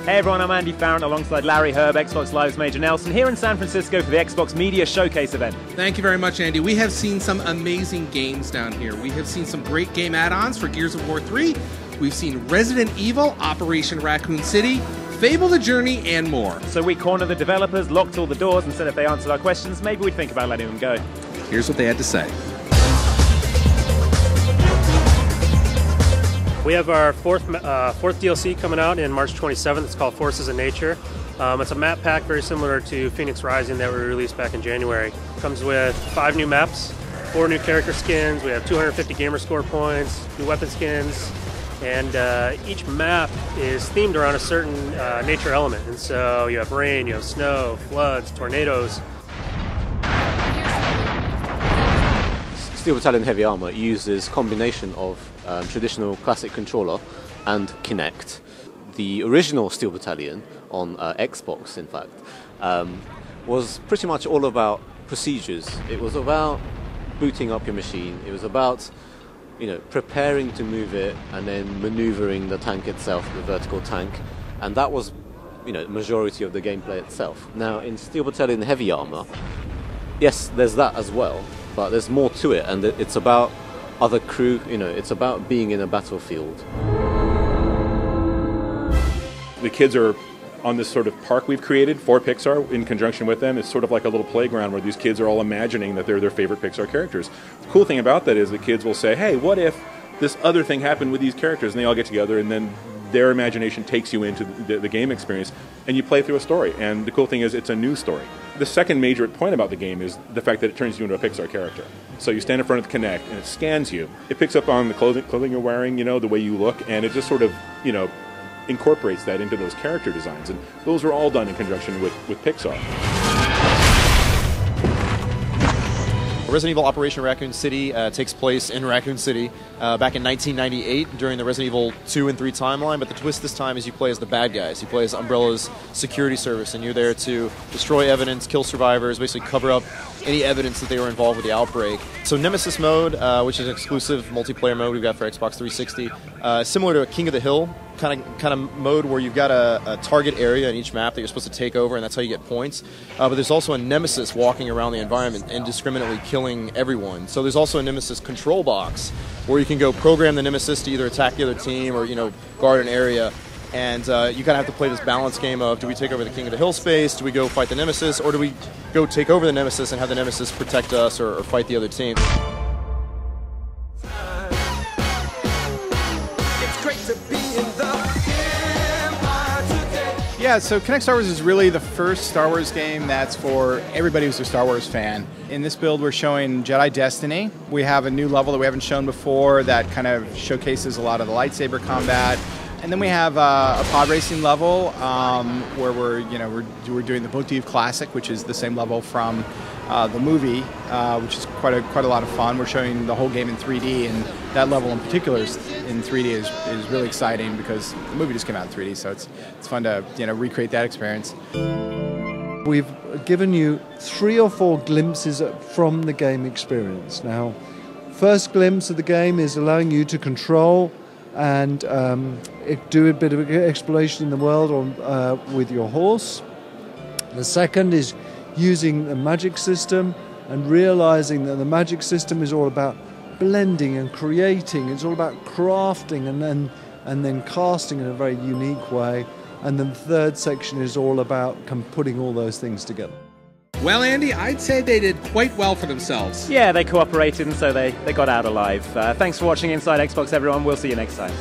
Hey everyone, I'm Andy Farron alongside Larry Herb, Xbox Live's Major Nelson, here in San Francisco for the Xbox Media Showcase event. Thank you very much, Andy. We have seen some amazing games down here. We have seen some great game add-ons for Gears of War 3. We've seen Resident Evil, Operation Raccoon City, Fable the Journey, and more. So we cornered the developers, locked all the doors, and said if they answered our questions, maybe we'd think about letting them go. Here's what they had to say. We have our fourth DLC coming out in March 27th. It's called Forces of Nature. It's a map pack very similar to Phoenix Rising that we released back in January. It comes with 5 new maps, 4 new character skins. We have 250 gamer score points, new weapon skins, and each map is themed around a certain nature element. And so you have rain, you have snow, floods, tornadoes. Steel Battalion Heavy Armour uses combination of traditional classic controller and Kinect. The original Steel Battalion on Xbox, in fact, was pretty much all about procedures. It was about booting up your machine. It was about, preparing to move it and then maneuvering the tank itself, the vertical tank, and that was, the majority of the gameplay itself. Now, in Steel Battalion Heavy Armour, yes, there's that as well, but there's more to it, and it's about other crew, it's about being in a battlefield. The kids are on this sort of park we've created for Pixar in conjunction with them. It's sort of like a little playground where these kids are all imagining that they're their favorite Pixar characters. The cool thing about that is the kids will say, hey, what if this other thing happened with these characters? And they all get together, and then their imagination takes you into the game experience, and you play through a story. And the cool thing is it's a new story. The second major point about the game is the fact that it turns you into a Pixar character. So you stand in front of the Kinect, and it scans you. It picks up on the clothing you're wearing, the way you look, and it just sort of, incorporates that into those character designs. And those are all done in conjunction with Pixar. Resident Evil Operation Raccoon City takes place in Raccoon City back in 1998 during the Resident Evil 2 and 3 timeline, but the twist this time is you play as the bad guys. You play as Umbrella's security service, and you're there to destroy evidence, kill survivors, basically cover up any evidence that they were involved with the outbreak. So Nemesis mode, which is an exclusive multiplayer mode we've got for Xbox 360, similar to a King of the Hill kind of mode where you've got a target area in each map that you're supposed to take over, and that's how you get points. But there's also a Nemesis walking around the environment indiscriminately killing everyone. So there's also a Nemesis control box where you can go program the Nemesis to either attack the other team or guard an area. And you kind of have to play this balance game of, do we take over the King of the Hill space, do we go fight the Nemesis, or do we go take over the Nemesis and have the Nemesis protect us or fight the other team? Yeah, so Kinect Star Wars is really the first Star Wars game that's for everybody who's a Star Wars fan. In this build, we're showing Jedi Destiny. We have a new level that we haven't shown before that kind of showcases a lot of the lightsaber combat. And then we have a pod racing level where we're doing the Motif Classic, which is the same level from the movie, which is quite a lot of fun. We're showing the whole game in 3D, and that level in particular in 3D is really exciting because the movie just came out in 3D, so it's fun to recreate that experience. We've given you 3 or 4 glimpses from the game experience. Now, first glimpse of the game is allowing you to control and do a bit of exploration in the world with your horse. The second is using the magic system and realizing that the magic system is all about blending and creating. It's all about crafting and then casting in a very unique way. And then the third section is all about putting all those things together. Well, Andy, I'd say they did quite well for themselves. Yeah, they cooperated, and so they got out alive. Thanks for watching Inside Xbox, everyone. We'll see you next time.